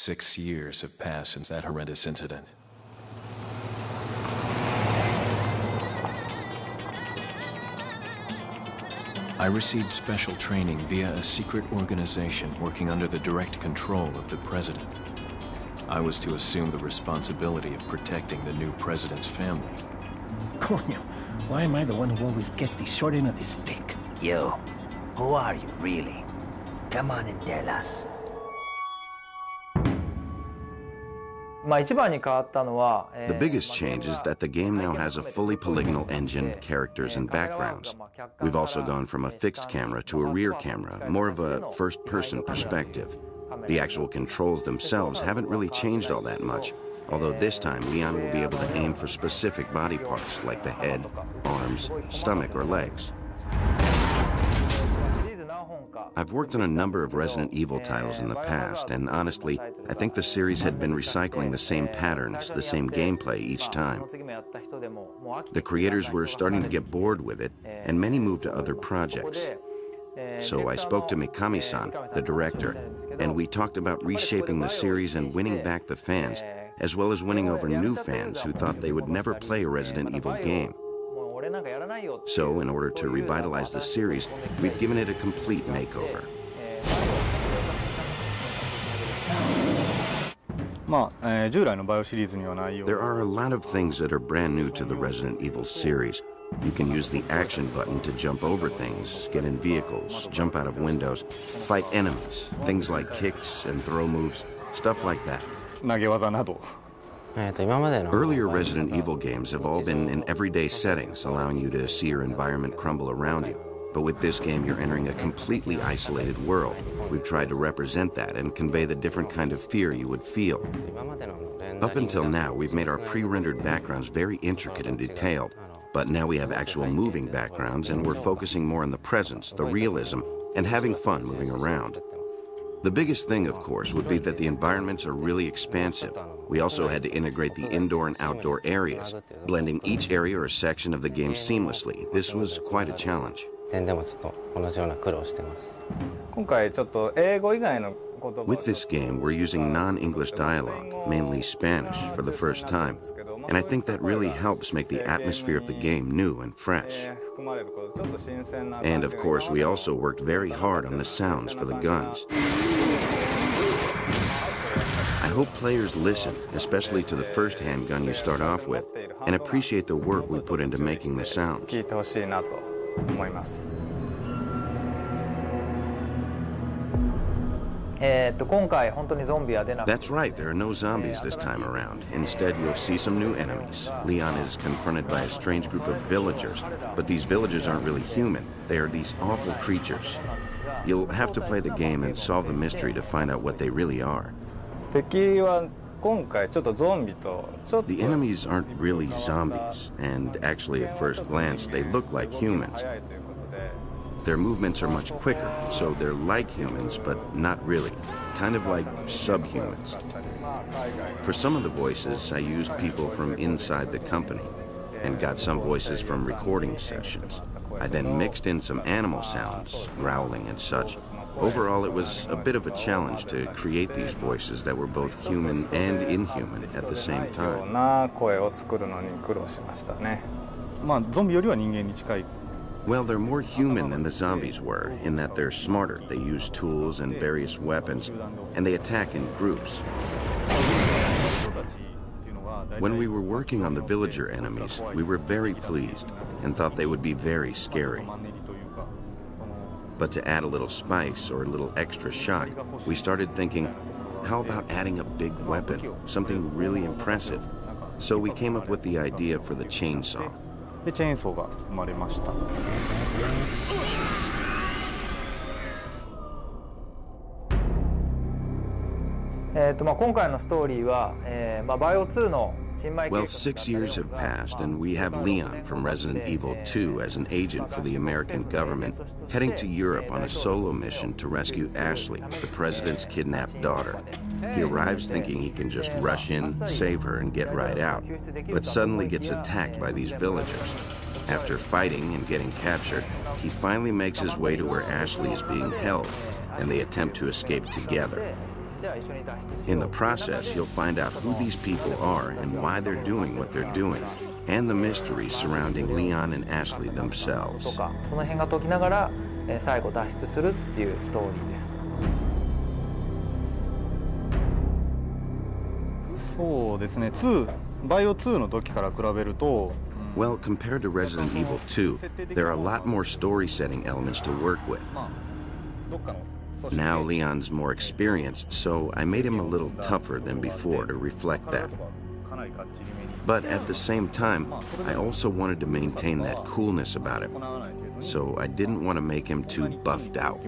6 years have passed since that horrendous incident. I received special training via a secret organization working under the direct control of the president. I was to assume the responsibility of protecting the new president's family. Coño, why am I the one who always gets the short end of the stick? Yo, who are you really? Come on and tell us. The biggest change is that the game now has a fully polygonal engine, characters, and backgrounds. We've also gone from a fixed camera to a rear camera, more of a first-person perspective. The actual controls themselves haven't really changed all that much, although this time Leon will be able to aim for specific body parts like the head, arms, stomach, or legs. I've worked on a number of Resident Evil titles in the past, and honestly, I think the series had been recycling the same patterns, the same gameplay each time. The creators were starting to get bored with it, and many moved to other projects. So I spoke to Mikami-san, the director, and we talked about reshaping the series and winning back the fans, as well as winning over new fans who thought they would never play a Resident Evil game. So, in order to revitalize the series, we've given it a complete makeover. There are a lot of things that are brand new to the Resident Evil series. You can use the action button to jump over things, get in vehicles, jump out of windows, fight enemies, things like kicks and throw moves, stuff like that. Earlier Resident Evil games have all been in everyday settings, allowing you to see your environment crumble around you. But with this game, you're entering a completely isolated world. We've tried to represent that and convey the different kind of fear you would feel. Up until now, we've made our pre-rendered backgrounds very intricate and detailed. But now we have actual moving backgrounds, and we're focusing more on the presence, the realism, and having fun moving around. The biggest thing, of course, would be that the environments are really expansive. We also had to integrate the indoor and outdoor areas, blending each area or section of the game seamlessly. This was quite a challenge. With this game, we're using non-English dialogue, mainly Spanish, for the first time. And I think that really helps make the atmosphere of the game new and fresh. And of course, we also worked very hard on the sounds for the guns. I hope players listen, especially to the first handgun you start off with, and appreciate the work we put into making the sounds. That's right, there are no zombies this time around. Instead, you'll see some new enemies. Leon is confronted by a strange group of villagers, but these villagers aren't really human. They are these awful creatures. You'll have to play the game and solve the mystery to find out what they really are. The enemies aren't really zombies, and actually at first glance they look like humans. Their movements are much quicker, so they're like humans, but not really. Kind of like subhumans. For some of the voices, I used people from inside the company and got some voices from recording sessions. I then mixed in some animal sounds, growling and such. Overall, it was a bit of a challenge to create these voices that were both human and inhuman at the same time. Well, they're more human than the zombies were, in that they're smarter. They use tools and various weapons, and they attack in groups. When we were working on the villager enemies, we were very pleased and thought they would be very scary. But to add a little spice or a little extra shock, we started thinking, how about adding a big weapon, something really impressive? So we came up with the idea for the chainsaw. でチェーンソーが生まれました。今回のストーリーは、バイオ2の Well, 6 years have passed, and we have Leon from Resident Evil 2 as an agent for the American government, heading to Europe on a solo mission to rescue Ashley, the president's kidnapped daughter. He arrives thinking he can just rush in, save her, and get right out, but suddenly gets attacked by these villagers. After fighting and getting captured, he finally makes his way to where Ashley is being held, and they attempt to escape together. In the process, you'll find out who these people are and why they're doing what they're doing, and the mystery surrounding Leon and Ashley themselves. その辺が解きながら最後脱出するっていうストーリーです。そうですね。バイオ2の時から比べると。Well, compared to Resident Evil 2, there are a lot more story-setting elements to work with. Now Leon's more experienced, so I made him a little tougher than before to reflect that. But at the same time, I also wanted to maintain that coolness about him, so I didn't want to make him too buffed out.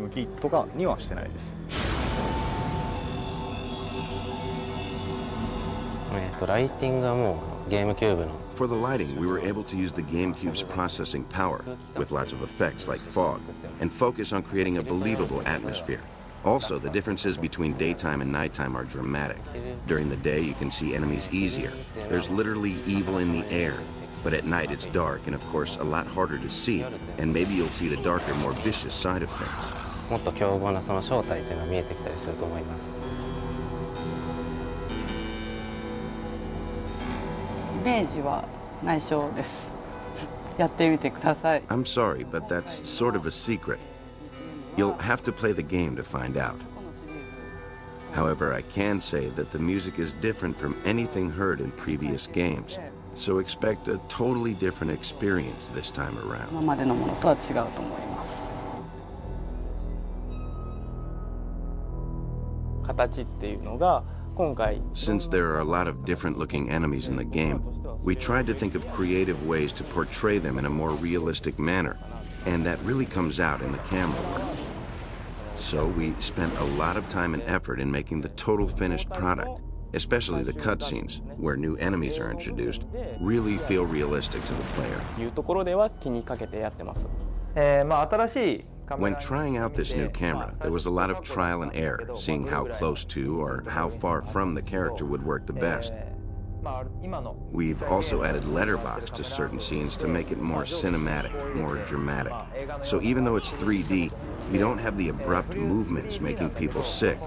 For the lighting, we were able to use the GameCube's processing power, with lots of effects like fog, and focus on creating a believable atmosphere. Also, the differences between daytime and nighttime are dramatic. During the day, you can see enemies easier. There's literally evil in the air. But at night, it's dark and, of course, a lot harder to see, and maybe you'll see the darker, more vicious side of things. もっと凶暴なその正体っていうのが見えてきたりすると思います。イメージは内緒です。やってみてください。I'm sorry, but that's sort of a secret. You'll have to play the game to find out. However, I can say that the music is different from anything heard in previous games, so expect a totally different experience this time around. 今までのものとは違うと思います。形っていうのが今回 Since there are a lot of different-looking enemies in the game, we tried to think of creative ways to portray them in a more realistic manner, and that really comes out in the camera work. So we spent a lot of time and effort in making the total finished product, especially the cutscenes, where new enemies are introduced, really feel realistic to the player. いうところでは気にかけてやってます。新しい When trying out this new camera, there was a lot of trial and error, seeing how close to or how far from the character would work the best. We've also added letterbox to certain scenes to make it more cinematic, more dramatic. So even though it's 3D, you don't have the abrupt movements making people sick.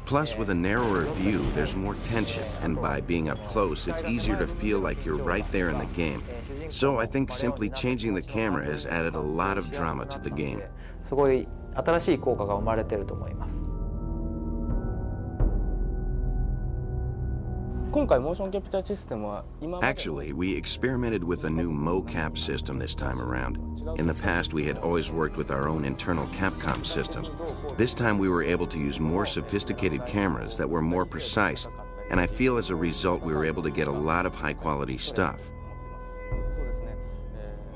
Plus, with a narrower view, there's more tension, and by being up close, it's easier to feel like you're right there in the game. So I think simply changing the camera has added a lot of drama to the game. すごい新しい効果が生まれていると思います。今回モーションキャプチャーシステムは今まで Actually, we experimented with a new mocap system this time around. In the past, we had always worked with our own internal Capcom system. This time, we were able to use more sophisticated cameras that were more precise, and I feel as a result, we were able to get a lot of high-quality stuff.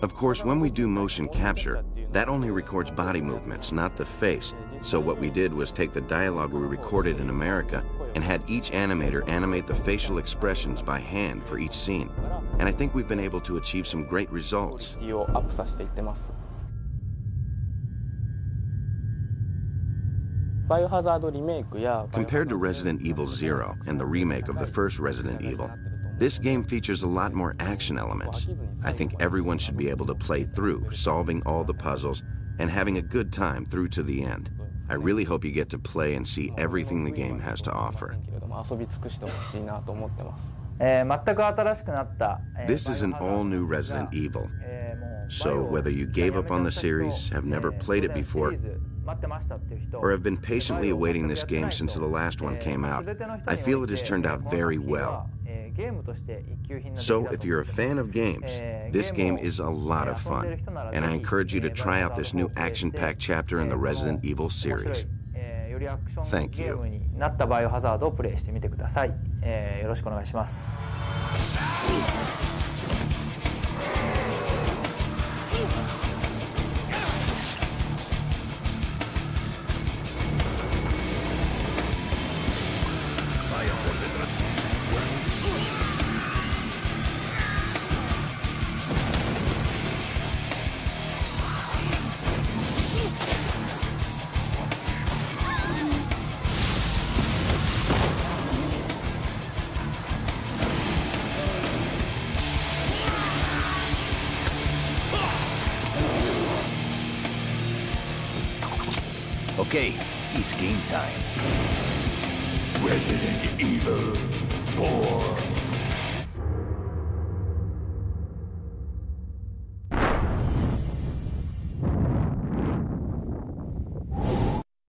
Of course, when we do motion capture, that only records body movements, not the face. So what we did was take the dialogue we recorded in America and had each animator animate the facial expressions by hand for each scene. And I think we've been able to achieve some great results. をアップさせていってます。バイオハザードリメイクや Compared to Resident Evil 0 and the remake of the first Resident Evil, this game features a lot more action elements. I think everyone should be able to play through, solving all the puzzles, and having a good time through to the end. I really hope you get to play and see everything the game has to offer. 遊び尽くしてほしいなと思ってます。全く新しくなった。This is an all-new Resident Evil. So whether you gave up on the series, have never played it before, or have been patiently awaiting this game since the last one came out, I feel it has turned out very well. So if you're a fan of games, this game is a lot of fun, and I encourage you to try out this new action-packed chapter in the Resident Evil series. Thank you. なったバイオハザードをプレイしてみてください。よろしくお願いします。Okay, it's game time. Resident Evil 4.